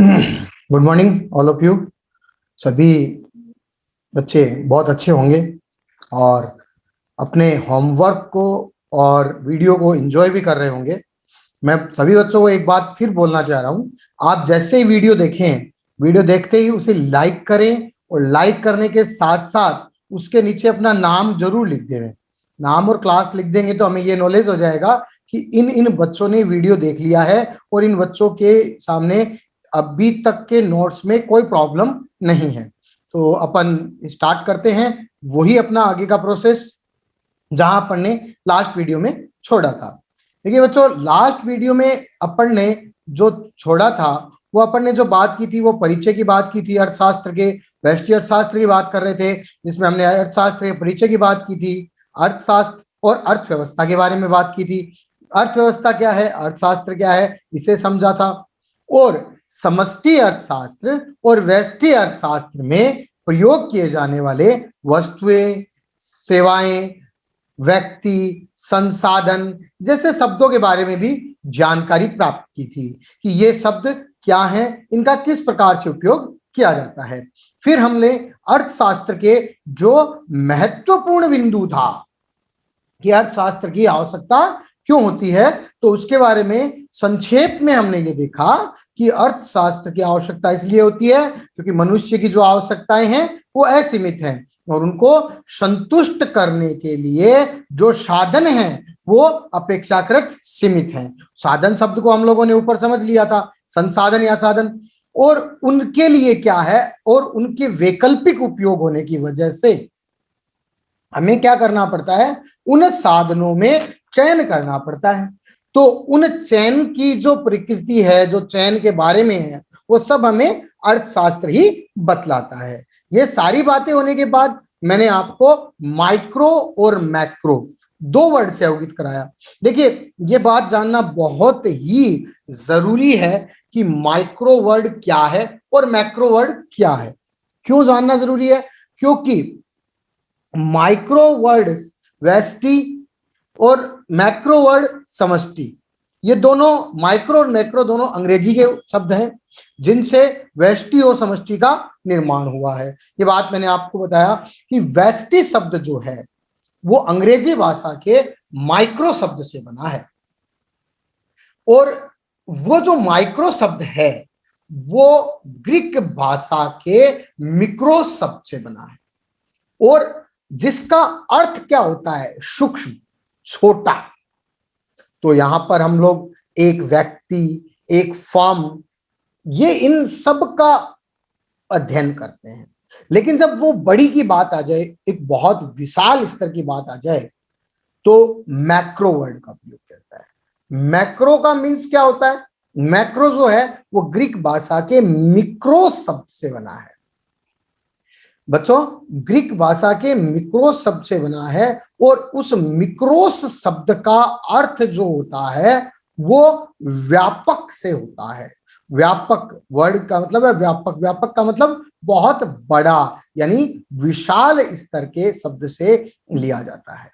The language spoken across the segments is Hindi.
Good morning all of you. सभी बच्चे बहुत अच्छे होंगे और अपने होमवर्क को और वीडियो को एंजॉय भी कर रहे होंगे। मैं सभी बच्चों को एक बात फिर बोलना चाह रहा हूं, आप जैसे ही वीडियो देखें, वीडियो देखते ही उसे लाइक करें और लाइक करने के साथ साथ उसके नीचे अपना नाम जरूर लिख दें। नाम और क्लास लिख देंगे तो हमें ये नॉलेज हो जाएगा कि इन इन बच्चों ने वीडियो देख लिया है और इन बच्चों के सामने अभी तक के नोट्स में कोई प्रॉब्लम नहीं है। तो अपन स्टार्ट करते हैं वही अपना आगे का प्रोसेस जहां अपन ने लास्ट वीडियो में छोड़ा था। देखिए बच्चों, लास्ट वीडियो में अपन ने जो छोड़ा था वो अपन ने जो बात की थी वो परिचय की बात की थी, अर्थशास्त्र के व्यष्टि अर्थशास्त्र की बात कर रहे थे, जिसमें हमने अर्थशास्त्र के परिचय की बात की थी, अर्थशास्त्र और अर्थव्यवस्था के बारे में बात की थी। अर्थव्यवस्था क्या है, अर्थशास्त्र क्या है, इसे समझा था। और समष्टि अर्थशास्त्र और व्यष्टि अर्थशास्त्र में प्रयोग किए जाने वाले वस्तुएं, सेवाएं, व्यक्ति, संसाधन जैसे शब्दों के बारे में भी जानकारी प्राप्त की थी कि ये शब्द क्या हैं, इनका किस प्रकार से उपयोग किया जाता है। फिर हमने अर्थशास्त्र के जो महत्वपूर्ण बिंदु था कि अर्थशास्त्र की आवश्यकता क्यों होती है, तो उसके बारे में संक्षेप में हमने ये देखा कि अर्थशास्त्र की आवश्यकता इसलिए होती है क्योंकि मनुष्य की जो आवश्यकताएं हैं वो असीमित हैं और उनको संतुष्ट करने के लिए जो साधन हैं वो अपेक्षाकृत सीमित हैं। साधन शब्द को हम लोगों ने ऊपर समझ लिया था, संसाधन या साधन, और उनके लिए क्या है और उनके वैकल्पिक उपयोग होने की वजह से हमें क्या करना पड़ता है, उन साधनों में चयन करना पड़ता है। तो उन चयन की जो प्रकृति है, जो चयन के बारे में है, वो सब हमें अर्थशास्त्र ही बतलाता है। ये सारी बातें होने के बाद मैंने आपको माइक्रो और मैक्रो दो वर्ड से अवगत कराया। देखिए, ये बात जानना बहुत ही जरूरी है कि माइक्रो वर्ड क्या है और मैक्रो वर्ड क्या है। क्यों जानना जरूरी है? क्योंकि माइक्रो वर्ड व्यष्टि और मैक्रो वर्ड समष्टि, ये दोनों माइक्रो और मैक्रो दोनों अंग्रेजी के शब्द हैं जिनसे व्यष्टि और समष्टि का निर्माण हुआ है। ये बात मैंने आपको बताया कि व्यष्टि शब्द जो है वो अंग्रेजी भाषा के माइक्रो शब्द से बना है और वो जो माइक्रो शब्द है वो ग्रीक भाषा के मिक्रो शब्द से बना है और जिसका अर्थ क्या होता है, सूक्ष्म, छोटा। तो यहां पर हम लोग एक व्यक्ति, एक फर्म, ये इन सब का अध्ययन करते हैं। लेकिन जब वो बड़ी की बात आ जाए, एक बहुत विशाल स्तर की बात आ जाए, तो मैक्रो वर्ड का प्रयोग करता है। मैक्रो का मीन्स क्या होता है? मैक्रो जो है वो ग्रीक भाषा के मिक्रो शब्द से बना है। बच्चों, ग्रीक भाषा के मिक्रोस शब्द से बना है और उस मिक्रोस शब्द का अर्थ जो होता है वो व्यापक से होता है। व्यापक वर्ड का मतलब है व्यापक, व्यापक का मतलब बहुत बड़ा, यानी विशाल स्तर के शब्द से लिया जाता है।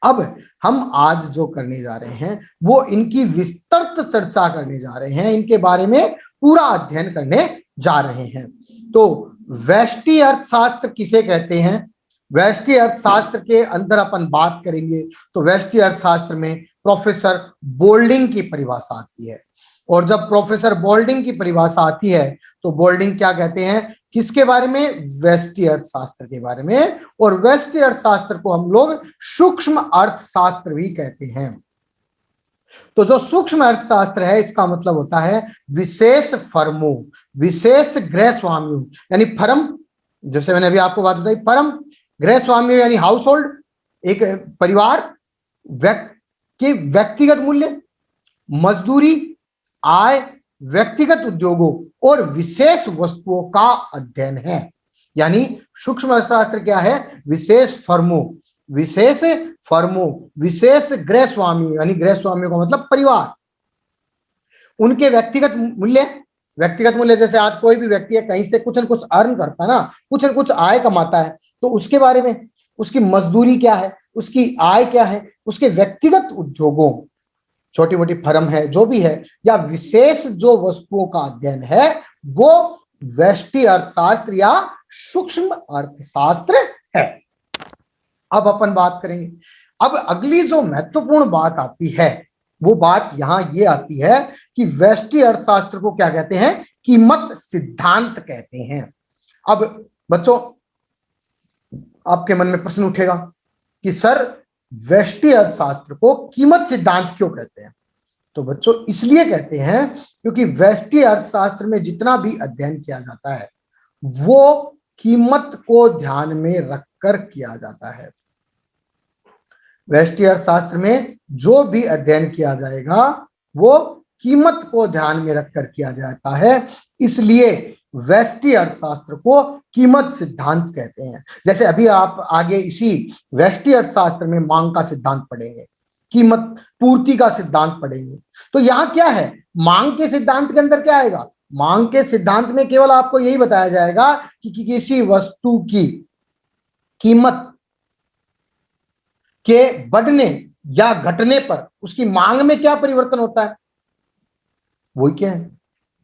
अब हम आज जो करने जा रहे हैं वो इनकी विस्तृत चर्चा करने जा रहे हैं, इनके बारे में पूरा अध्ययन करने जा रहे हैं। तो व्यष्टि अर्थशास्त्र किसे कहते हैं? व्यष्टि अर्थशास्त्र के अंदर अपन बात करेंगे तो व्यष्टि अर्थशास्त्र में प्रोफेसर बोल्डिंग की परिभाषा आती है और जब प्रोफेसर बोल्डिंग की परिभाषा आती है तो बोल्डिंग क्या कहते हैं, किसके बारे में? व्यष्टि अर्थशास्त्र के बारे में। और व्यष्टि अर्थशास्त्र को हम लोग सूक्ष्म अर्थशास्त्र भी कहते हैं। तो जो सूक्ष्म अर्थशास्त्र है इसका मतलब होता है विशेष फर्मों, विशेष गृह स्वामियों, यानी फर्म, जैसे मैंने अभी आपको बात बताई, फर्म, गृह स्वामियों यानी हाउस होल्ड, एक परिवार, के व्यक्तिगत मूल्य, मजदूरी, आय, व्यक्तिगत उद्योगों और विशेष वस्तुओं का अध्ययन है। यानी सूक्ष्म अर्थशास्त्र क्या है? विशेष फर्मों, विशेष फर्मों, विशेष गृह स्वामियों, यानी गृह स्वामियों का मतलब परिवार, उनके व्यक्तिगत मूल्य, व्यक्तिगत मूल्य जैसे आज कोई भी व्यक्ति है कहीं से कुछ न कुछ अर्न करता है ना, कुछ न कुछ आय कमाता है, तो उसके बारे में, उसकी मजदूरी क्या है, उसकी आय क्या है, उसके व्यक्तिगत उद्योगों, छोटी मोटी फर्म है, जो भी है, या विशेष जो वस्तुओं का अध्ययन है, वो व्यष्टि अर्थशास्त्र या सूक्ष्म अर्थशास्त्र है। अब अपन बात करेंगे, अब अगली जो महत्वपूर्ण बात आती है, वो बात यहां ये आती है कि व्यष्टि अर्थशास्त्र को क्या कहते हैं? कीमत सिद्धांत कहते हैं। अब बच्चों, आपके मन में प्रश्न उठेगा कि सर, व्यष्टि अर्थशास्त्र को कीमत सिद्धांत क्यों कहते हैं? तो बच्चों, इसलिए कहते हैं क्योंकि व्यष्टि अर्थशास्त्र में जितना भी अध्ययन किया जाता है, वो कीमत को ध्यान में रखकर किया जाता है। व्यष्टि अर्थशास्त्र में जो भी अध्ययन किया जाएगा, वो कीमत को ध्यान में रखकर किया जाता है, इसलिए व्यष्टि अर्थशास्त्र को कीमत सिद्धांत कहते हैं। जैसे अभी आप आगे इसी व्यष्टि अर्थशास्त्र में मांग का सिद्धांत पढ़ेंगे, कीमत पूर्ति का सिद्धांत पढ़ेंगे। तो यहां क्या है, मांग के सिद्धांत के अंदर क्या आएगा? मांग के सिद्धांत में केवल आपको यही बताया जाएगा कि किसी वस्तु की कीमत के बढ़ने या घटने पर उसकी मांग में क्या परिवर्तन होता है, वही क्या है,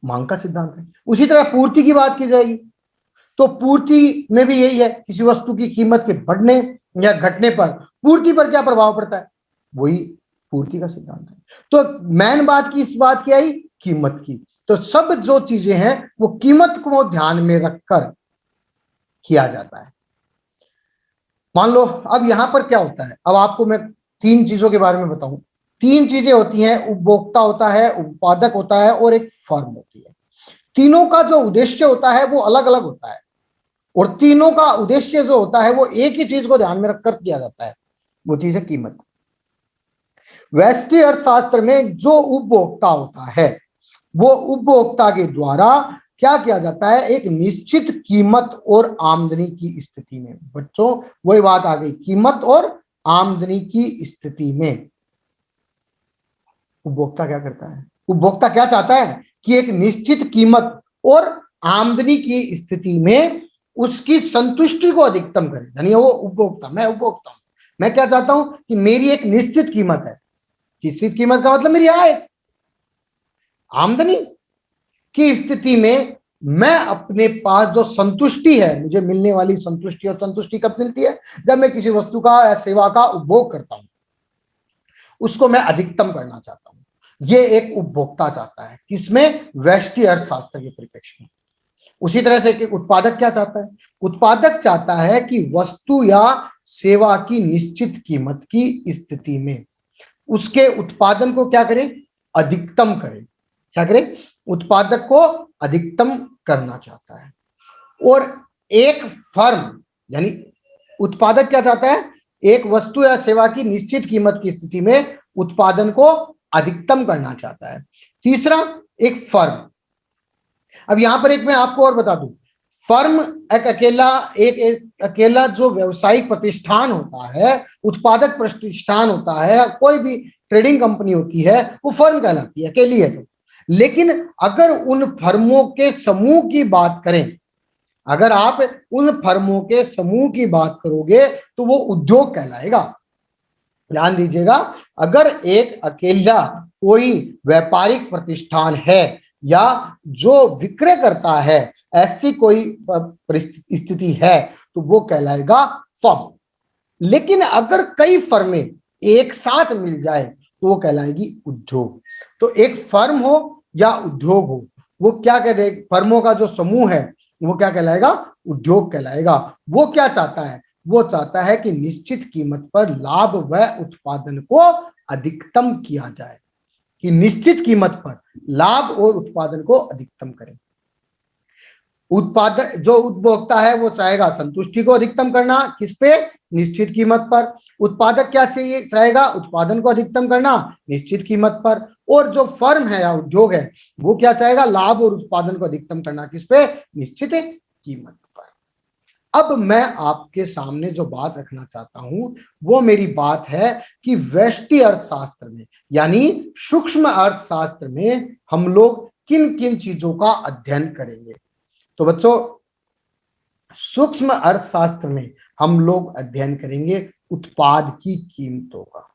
मांग का सिद्धांत है। उसी तरह पूर्ति की बात की जाएगी, तो पूर्ति में भी यही है, किसी वस्तु की कीमत के बढ़ने या घटने पर पूर्ति पर क्या प्रभाव पड़ता है, वही पूर्ति का सिद्धांत है। तो मेन बात की, इस बात की आई, कीमत की। तो सब जो चीजें हैं वो कीमत को ध्यान में रखकर किया जाता है। मान लो अब यहां पर क्या होता है, अब आपको मैं तीन चीजों के बारे में बताऊं। तीन चीजें होती हैं, उपभोक्ता होता है, उत्पादक होता है, और एक फर्म होती है। तीनों का जो उद्देश्य होता है वो अलग अलग होता है, और तीनों का उद्देश्य जो होता है वो एक ही चीज को ध्यान में रखकर किया जाता है, वो चीज है कीमत। व्यष्टि अर्थशास्त्र में जो उपभोक्ता होता है, वो उपभोक्ता के द्वारा क्या किया जाता है, एक निश्चित कीमत और आमदनी की स्थिति में। बच्चों, वही बात आ गई, कीमत और आमदनी की स्थिति में उपभोक्ता क्या करता है, उपभोक्ता क्या चाहता है कि एक निश्चित कीमत और आमदनी की स्थिति में उसकी संतुष्टि को अधिकतम करे। यानी वो उपभोक्ता, मैं उपभोक्ता हूं, मैं क्या चाहता हूं कि मेरी एक निश्चित कीमत है। निश्चित कीमत का मतलब मेरी आय, आमदनी की स्थिति में मैं अपने पास जो संतुष्टि है, मुझे मिलने वाली संतुष्टि, और संतुष्टि कब मिलती है, जब मैं किसी वस्तु का या सेवा का उपभोग करता हूं, उसको मैं अधिकतम करना चाहता हूं। ये एक उपभोक्ता चाहता है, किसमें, व्यष्टि अर्थशास्त्र के परिप्रेक्ष्य में। उसी तरह से एक उत्पादक क्या चाहता है, उत्पादक चाहता है कि वस्तु या सेवा की निश्चित कीमत की स्थिति में उसके उत्पादन को क्या करें, अधिकतम करें। क्या करें, उत्पादक को अधिकतम करना चाहता है। और एक फर्म, यानी उत्पादक क्या चाहता है, एक वस्तु या सेवा की निश्चित कीमत की स्थिति में उत्पादन को अधिकतम करना चाहता है। तीसरा, एक फर्म। अब यहां पर एक मैं आपको और बता दूं, फर्म एक अकेला जो व्यावसायिक प्रतिष्ठान होता है, उत्पादक प्रतिष्ठान होता है, कोई भी ट्रेडिंग कंपनी होती है, वो फर्म कहलाती है, अकेली है तो। लेकिन अगर उन फर्मों के समूह की बात करें, अगर आप उन फर्मों के समूह की बात करोगे तो वो उद्योग कहलाएगा। ध्यान दीजिएगा, अगर एक अकेला कोई व्यापारिक प्रतिष्ठान है या जो विक्रय करता है, ऐसी कोई स्थिति है, तो वो कहलाएगा फर्म। लेकिन अगर कई फर्में एक साथ मिल जाए तो वो कहलाएगी उद्योग। तो एक फर्म हो या उद्योग हो, वो क्या कह रहे, फर्मों का जो समूह है वो क्या कहलाएगा, उद्योग कहलाएगा। वो क्या चाहता है, वो चाहता है कि निश्चित कीमत पर लाभ व उत्पादन को अधिकतम किया जाए, कि निश्चित कीमत पर लाभ और उत्पादन को अधिकतम करें। उत्पादक जो उपभोक्ता है वो चाहेगा संतुष्टि को अधिकतम करना, किस पे, निश्चित कीमत पर। उत्पादक क्या चाहिए, चाहेगा उत्पादन को अधिकतम करना निश्चित कीमत पर। और जो फर्म है या उद्योग है, वो क्या चाहेगा, लाभ और उत्पादन को अधिकतम करना, किस पे, निश्चित कीमत पर। अब मैं आपके सामने जो बात रखना चाहता हूं वो मेरी बात है कि व्यष्टि अर्थशास्त्र में, यानी सूक्ष्म अर्थशास्त्र में, हम लोग किन किन चीजों का अध्ययन करेंगे। तो बच्चों, सूक्ष्म अर्थशास्त्र में हम लोग अध्ययन करेंगे उत्पाद की कीमतों का।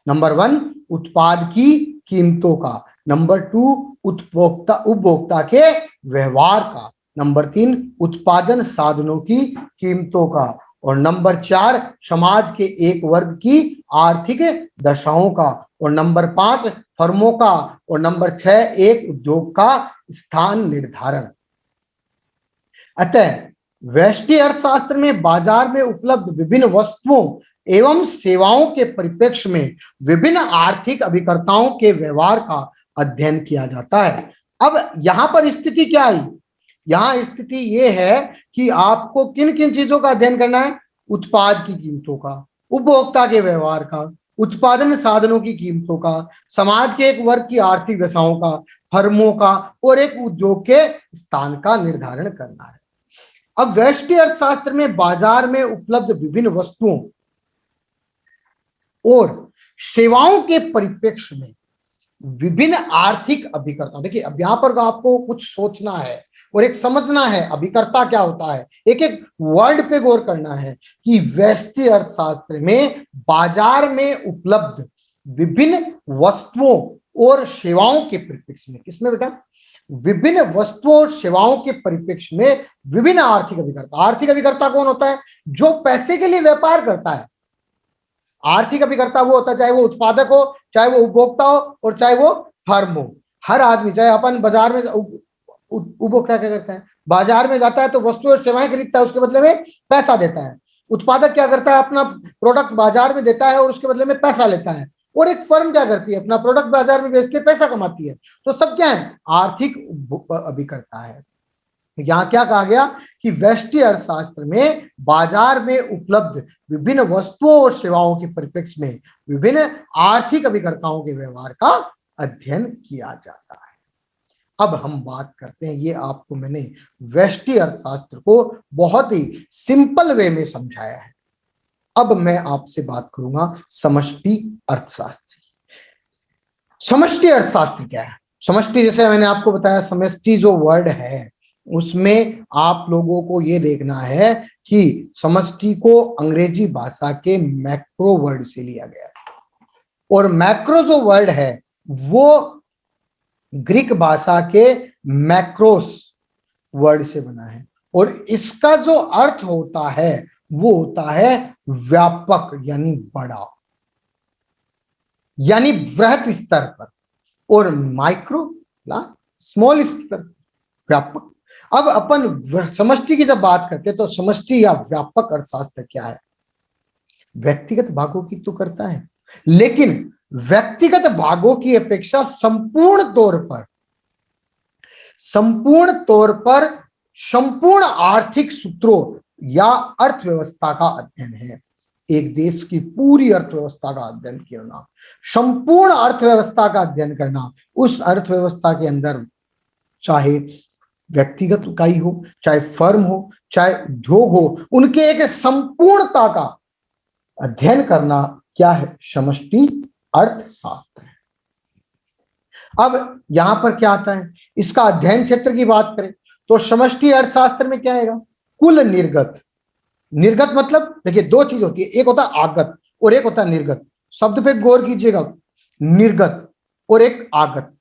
नंबर 1, उत्पाद की कीमतों का, नंबर 2 उपभोक्ता के व्यवहार का, नंबर 3 उत्पादन साधनों की कीमतों का, और नंबर 4 समाज के एक वर्ग की आर्थिक दशाओं का, और नंबर 5 फर्मों का, और नंबर 6 एक उद्योग का स्थान निर्धारण। अतः व्यष्टि अर्थशास्त्र में बाजार में उपलब्ध विभिन्न वस्तुओं एवं सेवाओं के परिप्रेक्ष्य में विभिन्न आर्थिक अभिकर्ताओं के व्यवहार का अध्ययन किया जाता है। अब यहां पर स्थिति क्या आई? यहां स्थिति यह है कि आपको किन किन चीजों का अध्ययन करना है? उत्पाद की कीमतों का, उपभोक्ता के व्यवहार का, उत्पादन साधनों की कीमतों का, समाज के एक वर्ग की आर्थिक दशाओं का, फर्मों का, और एक उद्योग के स्थान का निर्धारण करना है। अब व्यष्टि अर्थशास्त्र में बाजार में उपलब्ध विभिन्न वस्तुओं और सेवाओं के परिप्रेक्ष्य में विभिन्न आर्थिक अभिकर्ता, देखिए अब यहां पर आपको कुछ सोचना है और एक समझना है अभिकर्ता क्या होता है, एक एक वर्ड पे गौर करना है कि व्यष्टि अर्थशास्त्र में बाजार में उपलब्ध विभिन्न वस्तुओं और सेवाओं के परिप्रेक्ष्य में, किसमें बेटा? विभिन्न वस्तुओं और सेवाओं के परिप्रेक्ष्य में विभिन्न आर्थिक अभिकर्ता। आर्थिक अभिकर्ता कौन होता है? जो पैसे के लिए व्यापार करता है। आर्थिक अभिकर्ता वो होता है, चाहे वो उत्पादक हो, चाहे वो उपभोक्ता हो, और चाहे वो फर्म हो। हर आदमी, चाहे अपन बाजार में, उपभोक्ता क्या करता है? बाजार में जाता है तो वस्तु और सेवाएं खरीदता है, उसके बदले में पैसा देता है। उत्पादक क्या करता है? अपना प्रोडक्ट बाजार में देता है और उसके बदले में पैसा लेता है। और एक फर्म क्या करती है? अपना प्रोडक्ट बाजार में बेच के पैसा कमाती है। तो सब क्या है? आर्थिक अभिकर्ता है। यहां क्या कहा गया कि व्यष्टि अर्थशास्त्र में बाजार में उपलब्ध विभिन्न वस्तुओं और सेवाओं के परिप्रेक्ष्य में विभिन्न आर्थिक अभिकर्ताओं के व्यवहार का अध्ययन किया जाता है। अब हम बात करते हैं, ये आपको मैंने व्यष्टि अर्थशास्त्र को बहुत ही सिंपल वे में समझाया है। अब मैं आपसे बात करूंगा समष्टि अर्थशास्त्र। समष्टि अर्थशास्त्र क्या है? समष्टि, जैसे मैंने आपको बताया, समष्टि जो वर्ड है उसमें आप लोगों को ये देखना है कि समष्टि को अंग्रेजी भाषा के मैक्रो वर्ड से लिया गया है, और मैक्रो जो वर्ड है वो ग्रीक भाषा के मैक्रोस वर्ड से बना है, और इसका जो अर्थ होता है वो होता है व्यापक, यानी बड़ा, यानी वृहत स्तर पर, और माइक्रो स्मॉल स्तर, व्यापक। अब अपन समष्टि की जब बात करते हैं तो समष्टि या व्यापक अर्थशास्त्र क्या है? व्यक्तिगत भागों की तो करता है, लेकिन व्यक्तिगत भागों की अपेक्षा संपूर्ण तौर पर संपूर्ण आर्थिक सूत्रों या अर्थव्यवस्था का अध्ययन है। एक देश की पूरी अर्थव्यवस्था का अध्ययन करना, संपूर्ण अर्थव्यवस्था का अध्ययन करना, उस अर्थव्यवस्था के अंदर चाहे व्यक्तिगत इकाई हो, चाहे फर्म हो, चाहे उद्योग हो, उनके एक संपूर्णता का अध्ययन करना क्या है? समष्टि अर्थशास्त्र है। अब यहां पर क्या आता है? इसका अध्ययन क्षेत्र की बात करें तो समष्टि अर्थशास्त्र में क्या आएगा? कुल निर्गत। निर्गत मतलब देखिए दो चीज होती है, एक होता है आगत और एक होता है निर्गत। शब्द पे गौर कीजिएगा, निर्गत और एक आगत।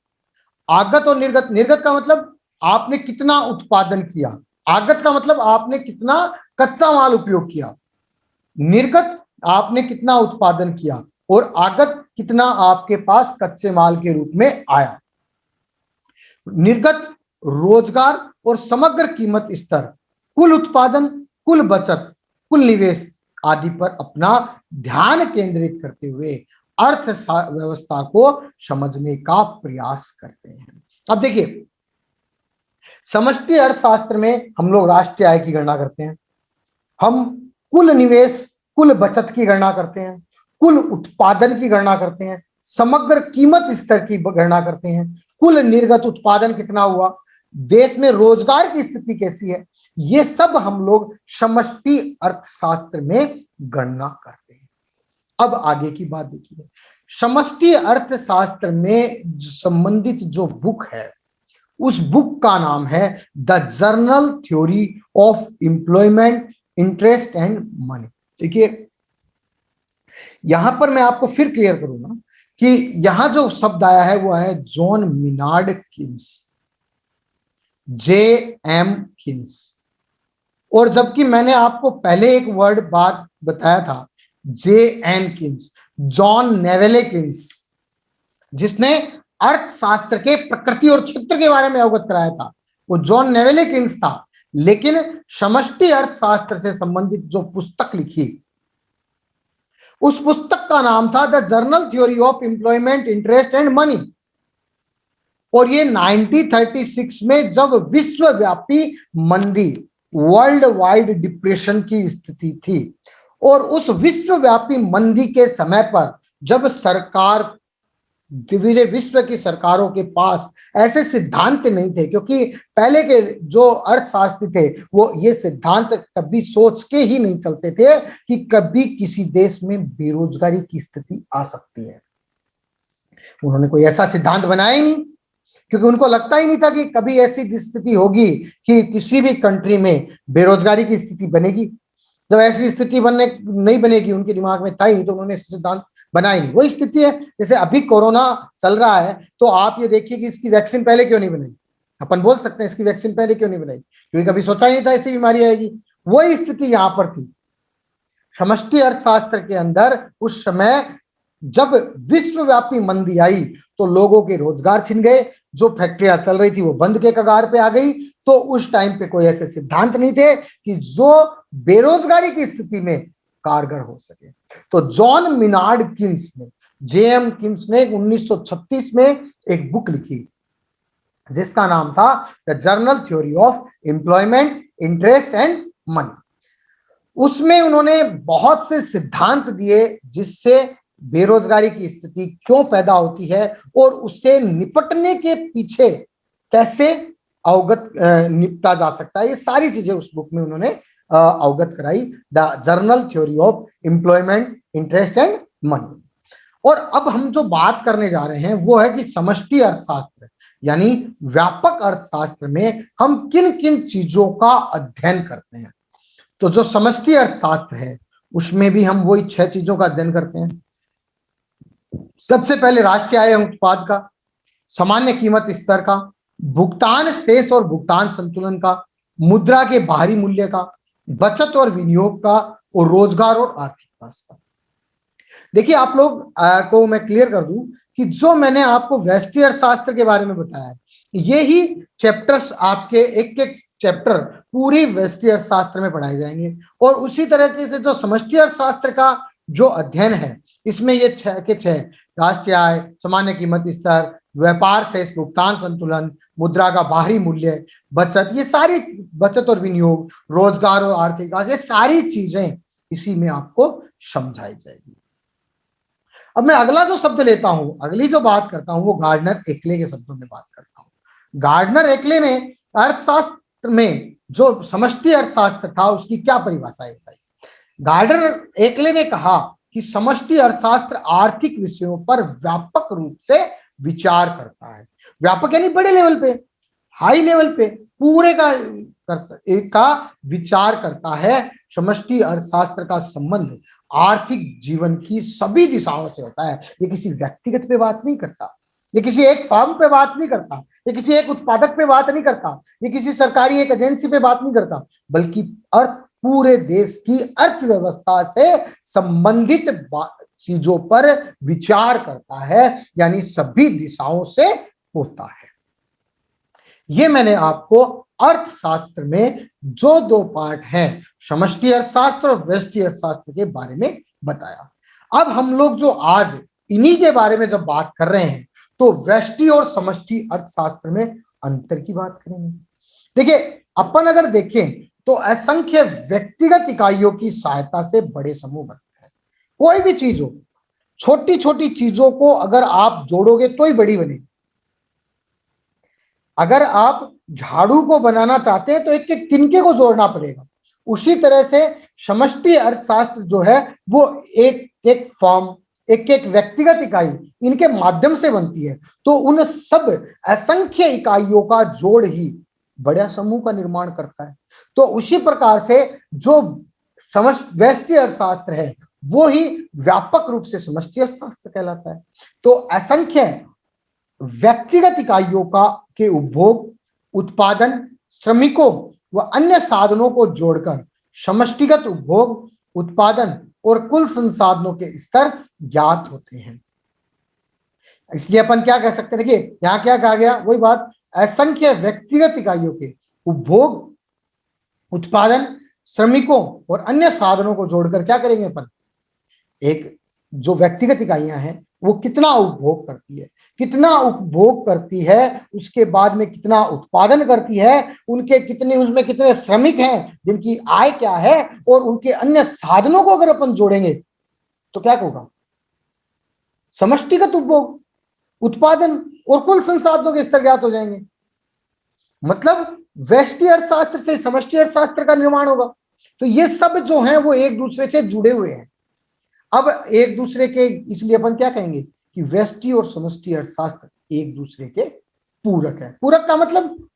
आगत और निर्गत, निर्गत का मतलब आपने कितना उत्पादन किया, आगत का मतलब आपने कितना कच्चा माल उपयोग किया। निर्गत आपने कितना उत्पादन किया, और आगत कितना आपके पास कच्चे माल के रूप में आया। निर्गत रोजगार और समग्र कीमत स्तर, कुल उत्पादन, कुल बचत, कुल निवेश आदि पर अपना ध्यान केंद्रित करते हुए अर्थव्यवस्था को समझने का प्रयास करते हैं। अब देखिए, समष्टि अर्थशास्त्र में हम लोग राष्ट्रीय आय की गणना करते हैं, हम कुल निवेश, कुल बचत की गणना करते हैं, कुल उत्पादन की गणना करते हैं, समग्र कीमत स्तर की गणना करते हैं, कुल निर्गत उत्पादन कितना हुआ, देश में रोजगार की स्थिति कैसी है, ये सब हम लोग समष्टि अर्थशास्त्र में गणना करते हैं। अब आगे की बात देखिए, समष्टि अर्थशास्त्र में संबंधित जो बुक है उस बुक का नाम है the journal theory of employment, interest and money. देखिए यहां पर मैं आपको फिर क्लियर करूंगा कि यहां जो शब्द आया है वो है John Maynard Keynes, JM Keynes. और जबकि मैंने आपको पहले एक वर्ड बात बताया था, JN किन्स, जॉन नेवेले किन्स, जिसने अर्थशास्त्र के प्रकृति और क्षेत्र के बारे में अवगत कराया था, वो जॉन नेवेले किन्स था। लेकिन समष्टि अर्थशास्त्र से संबंधित जो पुस्तक लिखी, उस पुस्तक का नाम था the journal theory of employment, interest and money. और ये 1936 में जब विश्वव्यापी मंदी, वर्ल्ड वाइड डिप्रेशन की स्थिति थी, और उस विश्वव्यापी मंदी के समय पर जब सरकार, विविध विश्व की सरकारों के पास ऐसे सिद्धांत नहीं थे, क्योंकि पहले के जो अर्थशास्त्री थे वो ये सिद्धांत कभी सोच के ही नहीं चलते थे कि कभी किसी देश में बेरोजगारी की स्थिति आ सकती है। उन्होंने कोई ऐसा सिद्धांत बनाया ही नहीं, क्योंकि उनको लगता ही नहीं था कि कभी ऐसी स्थिति होगी कि किसी भी कंट्री में बेरोजगारी की स्थिति बनेगी। जब ऐसी स्थिति बनने नहीं बनेगी, उनके दिमाग में था ही नहीं, तो उन्होंने सिद्धांत बनाई नहीं। वही स्थिति है, जैसे अभी कोरोना चल रहा है, तो आप ये देखिए कि इसकी वैक्सीन पहले क्यों नहीं बनाई। अपन बोल सकते हैं इसकी वैक्सीन पहले क्यों नहीं बनाई, क्योंकि कभी सोचा ही नहीं था ऐसी बीमारी आएगी। वही स्थिति यहां पर थी समष्टि अर्थशास्त्र के अंदर। उस समय जब विश्वव्यापी मंदी आई तो लोगों के रोजगार छिन गए, जो फैक्ट्रियां चल रही थी वो बंद के कगार पे आ गई। तो उस टाइम पे कोई ऐसे सिद्धांत नहीं थे कि जो बेरोजगारी की स्थिति में कारगर हो सके। तो जॉन मिनार्ड किन्स ने, JM किन्स ने 1936 में एक बुक लिखी जिसका नाम था the journal theory of employment, interest and money. उसमें उन्होंने बहुत से सिद्धांत दिए जिससे बेरोजगारी की स्थिति क्यों पैदा होती है और उससे निपटने के पीछे कैसे अवगत निपटा जा सकता है, ये सारी चीजें उस बुक में उन्होंने अवगत कराई, the journal theory of employment, interest and money. और अब हम जो बात करने जा रहे हैं वो है कि समष्टि अर्थशास्त्र यानी व्यापक अर्थशास्त्र में हम किन किन चीजों का अध्ययन करते हैं। तो जो समष्टि अर्थशास्त्र है उसमें भी हम वही 6 चीजों का अध्ययन करते हैं। सबसे पहले राष्ट्रीय आय उत्पाद का, सामान्य कीमत स्तर का, भुगतान शेष और भुगतान संतुलन का, मुद्रा के बाहरी मूल्य का, बचत और विनियोग का, और रोजगार और आर्थिक विकास का। देखिए आप लोग को मैं क्लियर कर दूं कि जो मैंने आपको व्यष्टि अर्थशास्त्र के बारे में बताया है, ये ही चैप्टर्स आपके एक एक चैप्टर पूरी व्यष्टि अर्थशास्त्र में पढ़ाए जाएंगे। और उसी तरीके से जो समष्टि अर्थशास्त्र का जो अध्ययन है, इसमें ये 6 के 6 राष्ट्रीय आय, सामान्य कीमत स्तर, व्यापार शेष, भुगतान संतुलन, मुद्रा का बाहरी मूल्य, बचत, ये सारी, बचत और विनियोग, रोजगार और आर्थिक विकास, ये सारी चीजें इसी में आपको समझाई जाएगी। अब मैं अगला जो शब्द लेता हूं, अगली जो बात करता हूं, वो गार्डनर एक्ले के शब्दों में बात करता हूं। गार्डनर एक्ले ने अर्थशास्त्र में जो समष्टि अर्थशास्त्र था उसकी क्या परिभाषा बताई। गार्डनर एक्ले ने कहा कि समष्टि अर्थशास्त्र आर्थिक विषयों पर व्यापक रूप से विचार करता है। व्यापक यानी बड़े लेवल पे, हाई लेवल पे, पूरे का विचार करता है। समष्टि अर्थशास्त्र का संबंध आर्थिक जीवन की सभी दिशाओं से होता है। ये किसी व्यक्तिगत पे बात नहीं करता, ये किसी एक फर्म पे बात नहीं करता, ये किसी एक उत्पादक पे बात नहीं करता, ये किसी सरकारी एक एजेंसी पे बात नहीं करता, बल्कि पूरे देश की अर्थव्यवस्था से संबंधित चीजों पर विचार करता है, यानी सभी दिशाओं से होता है। ये मैंने आपको अर्थशास्त्र में जो 2 पार्ट हैं, समष्टि अर्थशास्त्र और व्यष्टि अर्थशास्त्र के बारे में बताया। अब हम लोग जो आज इन्हीं के बारे में जब बात कर रहे हैं, तो व्यष्टि और समष्टि अर्थशास्त्र में अंतर की बात करेंगे। देखिए अपन अगर देखें तो असंख्य व्यक्तिगत इकाइयों की सहायता से बड़े समूह बनते हैं। कोई भी चीज हो, छोटी छोटी चीजों को अगर आप जोड़ोगे तो ही बड़ी बनेगी। अगर आप झाड़ू को बनाना चाहते हैं तो एक एक तिनके को जोड़ना पड़ेगा। उसी तरह से समष्टि अर्थशास्त्र जो है वो एक एक फॉर्म, एक एक व्यक्तिगत इकाई, इनके माध्यम से बनती है। तो उन सब असंख्य इकाइयों का जोड़ ही बड़ा समूह का निर्माण करता है। तो उसी प्रकार से जो व्यष्टि अर्थशास्त्र है वो ही व्यापक रूप से समष्टि अर्थशास्त्र कहलाता है। तो असंख्य व्यक्तिगत इकाइयों का के उपभोग, उत्पादन, श्रमिकों व अन्य साधनों को जोड़कर समष्टिगत उपभोग, उत्पादन और कुल संसाधनों के स्तर ज्ञात होते हैं। इसलिए अपन क्या कह सकते हैं, देखिए यहां क्या कहा गया, वही बात, असंख्य व्यक्तिगत इकाइयों के उपभोग, उत्पादन, श्रमिकों और अन्य साधनों को जोड़कर क्या करेंगे अपन, एक जो व्यक्तिगत इकाइयां हैं वो कितना उपभोग करती है, कितना उपभोग करती है, उसके बाद में कितना उत्पादन करती है, उनके कितने, उसमें कितने श्रमिक हैं, जिनकी आय क्या है, और उनके अन्य साधनों को अगर अपन जोड़ेंगे तो क्या होगा, समष्टिगत उपभोग, उत्पादन और कुल संसाधनों के स्तर ज्ञात हो जाएंगे। मतलब व्यष्टि अर्थशास्त्र से समष्टि अर्थशास्त्र का निर्माण होगा। तो ये सब जो है वो एक दूसरे से जुड़े हुए हैं। अब एक दूसरे के, इसलिए अपन क्या कहेंगे कि व्यष्टि और समष्टि अर्थशास्त्र एक दूसरे के पूरक है। पूरक का मतलब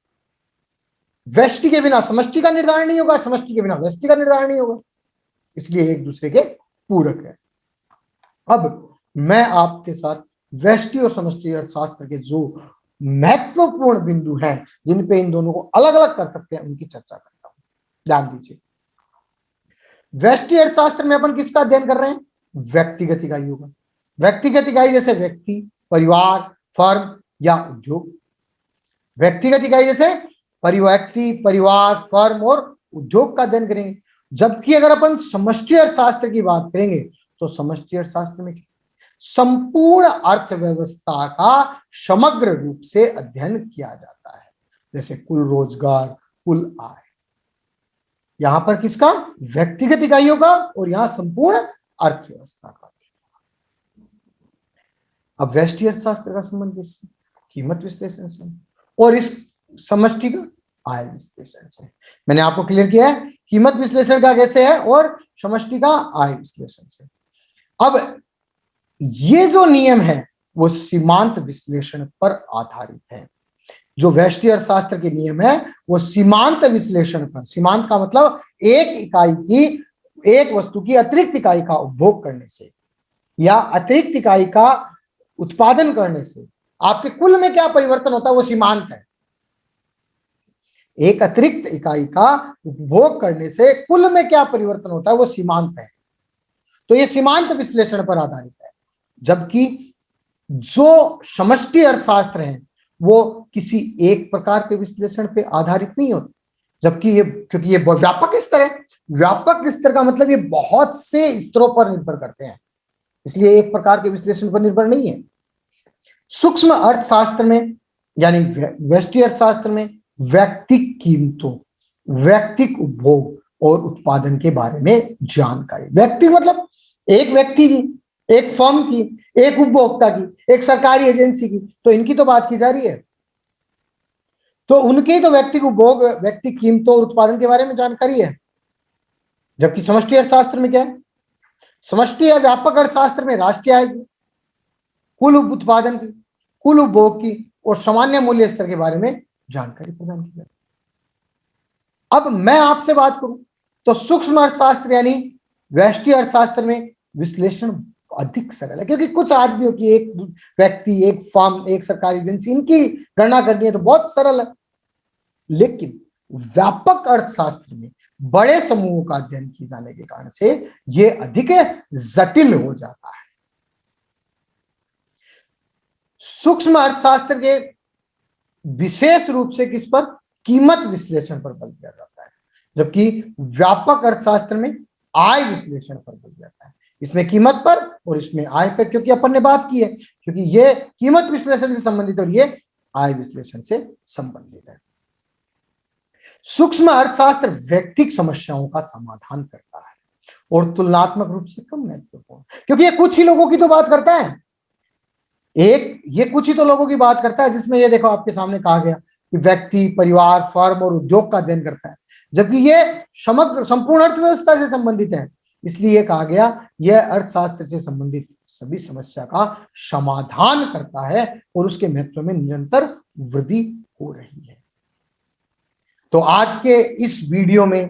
व्यष्टि के बिना समष्टि का निर्धारण नहीं होगा, समष्टि के बिना व्यष्टि का निर्धारण नहीं होगा, इसलिए एक दूसरे के पूरक है। अब मैं आपके साथ व्यष्टि और समष्टि अर्थशास्त्र के जो महत्वपूर्ण बिंदु हैं, जिन पे इन दोनों को अलग अलग कर सकते हैं, उनकी चर्चा करता हूं। ध्यान दीजिए, व्यष्टि अर्थशास्त्र में अपन किसका अध्ययन कर रहे हैं, व्यक्तिगत इकाइयों का। व्यक्तिगत इकाई जैसे व्यक्ति, परिवार, फर्म या उद्योग। व्यक्तिगत इकाई जैसे व्यक्ति, परिवार, फर्म और उद्योग का अध्ययन करेंगे। जबकि अगर अपन समष्टि अर्थशास्त्र की बात करेंगे तो समष्टि अर्थशास्त्र में संपूर्ण अर्थव्यवस्था का समग्र रूप से अध्ययन किया जाता है, जैसे कुल रोजगार, कुल आय। यहां पर किसका, व्यक्तिगत इकाइयों का, और यहां संपूर्ण अर्थव्यवस्था का। अब व्यष्टि अर्थशास्त्र का संबंध इससे कीमत विश्लेषण से, और इस समष्टि का आय विश्लेषण से। मैंने आपको क्लियर किया है कीमत विश्लेषण का कैसे है और समष्टि का आय विश्लेषण से। अब ये जो नियम है वो सीमांत विश्लेषण पर आधारित है। जो व्यष्टि अर्थशास्त्र के नियम है वो सीमांत विश्लेषण पर, सीमांत का मतलब एक इकाई की, एक वस्तु की अतिरिक्त इकाई का उपभोग करने से या अतिरिक्त इकाई का उत्पादन करने से आपके कुल में क्या परिवर्तन होता है, वो सीमांत है। एक अतिरिक्त इकाई का उपभोग करने से कुल में क्या परिवर्तन होता है, वो सीमांत है। तो ये सीमांत विश्लेषण पर आधारित है। जबकि जो समष्टि अर्थशास्त्र है वो किसी एक प्रकार के विश्लेषण पे आधारित नहीं होते, जबकि ये, क्योंकि ये व्यापक स्तर है। व्यापक स्तर का मतलब ये बहुत से स्तरों पर निर्भर करते हैं, इसलिए एक प्रकार के विश्लेषण पर निर्भर नहीं है। सूक्ष्म अर्थशास्त्र में यानी व्यष्टि अर्थशास्त्र में व्यक्तिक कीमतों, व्यक्तिक उपभोग और उत्पादन के बारे में जानकारी, व्यक्ति मतलब एक व्यक्ति की, एक फर्म की, एक उपभोक्ता की, एक सरकारी एजेंसी की, तो इनकी तो बात की जा रही है, तो उनके तो व्यक्तिक उपभोग, व्यक्तिक कीमतों और उत्पादन के बारे में जानकारी है। जबकि समष्टि अर्थशास्त्र में क्या है, समष्टि या व्यापक अर्थशास्त्र में राष्ट्रीय आय की, कुल उत्पादन की, कुल उपभोग की और सामान्य मूल्य स्तर के बारे में जानकारी प्रदान की जाती है। अब मैं आपसे बात करूं तो सूक्ष्म अर्थशास्त्र यानी व्यष्टि अर्थशास्त्र में विश्लेषण अधिक सरल है, क्योंकि कुछ आदमियों की, एक व्यक्ति, एक फर्म, एक सरकारी एजेंसी, इनकी गणना करनी है तो बहुत सरल है। लेकिन व्यापक अर्थशास्त्र में बड़े समूहों का अध्ययन किए जाने के कारण से यह अधिक जटिल हो जाता है। सूक्ष्म अर्थशास्त्र के विशेष रूप से किस पर, कीमत विश्लेषण पर बल दिया जाता है, जबकि व्यापक अर्थशास्त्र में आय विश्लेषण पर बल जाता है। इसमें कीमत पर और इसमें आय पर, क्योंकि अपन ने बात की है, क्योंकि ये कीमत विश्लेषण से संबंधित और ये आय विश्लेषण से संबंधित है। सूक्ष्म अर्थशास्त्र व्यक्तिगत समस्याओं का समाधान करता है और तुलनात्मक रूप से कम महत्वपूर्ण, क्योंकि ये कुछ ही लोगों की तो बात करता है। ये कुछ ही तो लोगों की बात करता है, जिसमें ये देखो आपके सामने कहा गया कि व्यक्ति, परिवार, फर्म और उद्योग का अध्ययन करता है, जबकि ये समग्र संपूर्ण अर्थव्यवस्था से संबंधित है। इसलिए कहा गया यह अर्थशास्त्र से संबंधित सभी समस्या का समाधान करता है और उसके महत्व में निरंतर वृद्धि हो रही है। तो आज के इस वीडियो में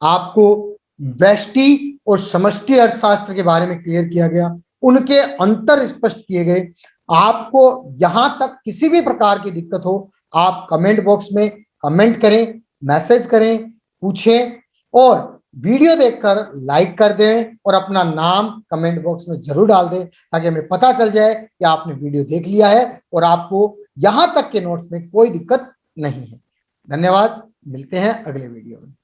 आपको व्यष्टि और समष्टि अर्थशास्त्र के बारे में क्लियर किया गया, उनके अंतर स्पष्ट किए गए। आपको यहां तक किसी भी प्रकार की दिक्कत हो, आप कमेंट बॉक्स में कमेंट करें, मैसेज करें, पूछें और वीडियो देखकर लाइक कर दें और अपना नाम कमेंट बॉक्स में जरूर डाल दें, ताकि हमें पता चल जाए कि आपने वीडियो देख लिया है और आपको यहां तक के नोट्स में कोई दिक्कत नहीं है। धन्यवाद, मिलते हैं अगले वीडियो में।